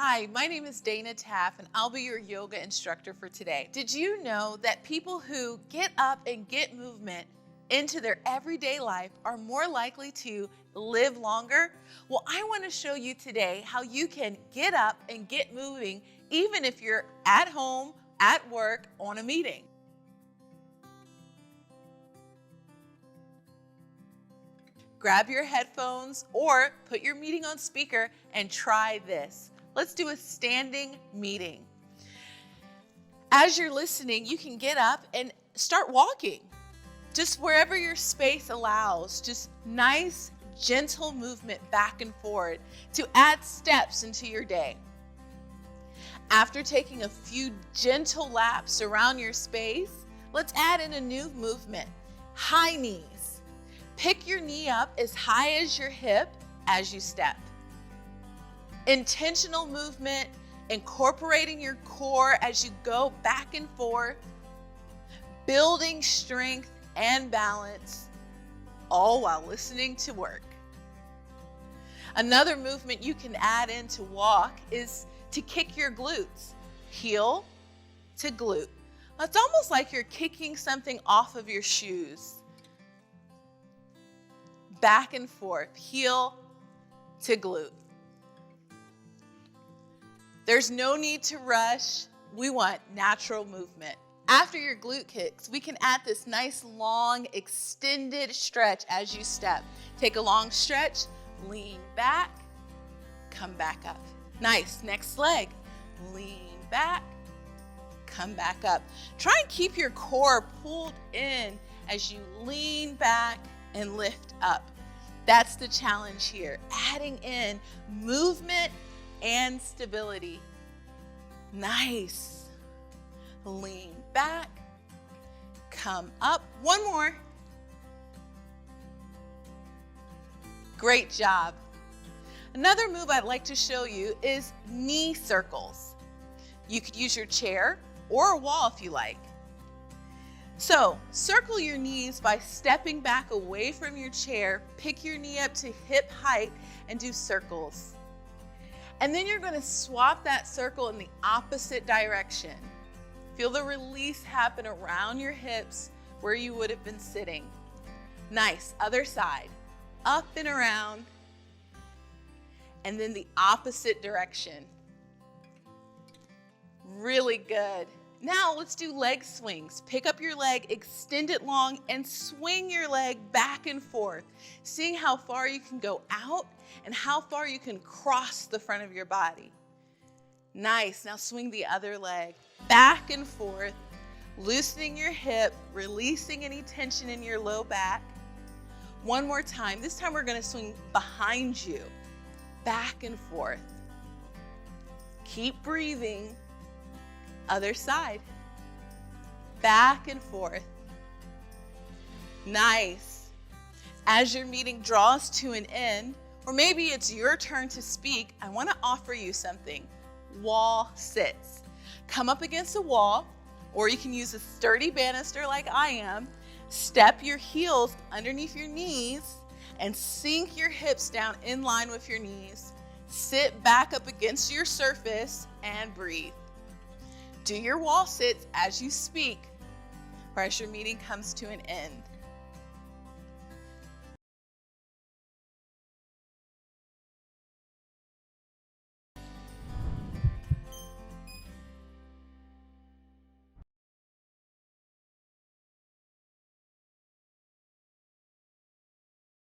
Hi, my name is Dana Taft, and I'll be your yoga instructor for today. Did you know that people who get up and get movement into their everyday life are more likely to live longer? Well, I want to show you today how you can get up and get moving even if you're at home, at work, on a meeting. Grab your headphones or put your meeting on speaker and try this. Let's do a standing meeting. As you're listening, you can get up and start walking. Just wherever your space allows, just nice, gentle movement back and forward to add steps into your day. After taking a few gentle laps around your space, let's add in a new movement, high knees. Pick your knee up as high as your hip as you step. Intentional movement, incorporating your core as you go back and forth, building strength and balance, all while listening to work. Another movement you can add in to walk is to kick your glutes, heel to glute. It's almost like you're kicking something off of your shoes. Back and forth, heel to glute. There's no need to rush. We want natural movement. After your glute kicks, we can add this nice long extended stretch as you step. Take a long stretch, lean back, come back up. Nice, next leg, lean back, come back up. Try and keep your core pulled in as you lean back and lift up. That's the challenge here, adding in movement and stability. Nice. Lean back, come up. One more. Great job. Another move I'd like to show you is knee circles. You could use your chair or a wall if you like. So, circle your knees by stepping back away from your chair, pick your knee up to hip height, and do circles. And then you're going to swap that circle in the opposite direction. Feel the release happen around your hips where you would have been sitting. Nice, other side, up and around, and then the opposite direction. Really good. Now let's do leg swings. Pick up your leg, extend it long, and swing your leg back and forth, seeing how far you can go out and how far you can cross the front of your body. Nice. Now swing the other leg back and forth, loosening your hip, releasing any tension in your low back. One more time. This time we're going to swing behind you, back and forth. Keep breathing. Other side, back and forth. Nice. As your meeting draws to an end, or maybe it's your turn to speak, I want to offer you something. Wall sits. Come up against a wall, or you can use a sturdy banister like I am. Step your heels underneath your knees and sink your hips down in line with your knees. Sit back up against your surface and breathe. Do your wall sits as you speak or as your meeting comes to an end.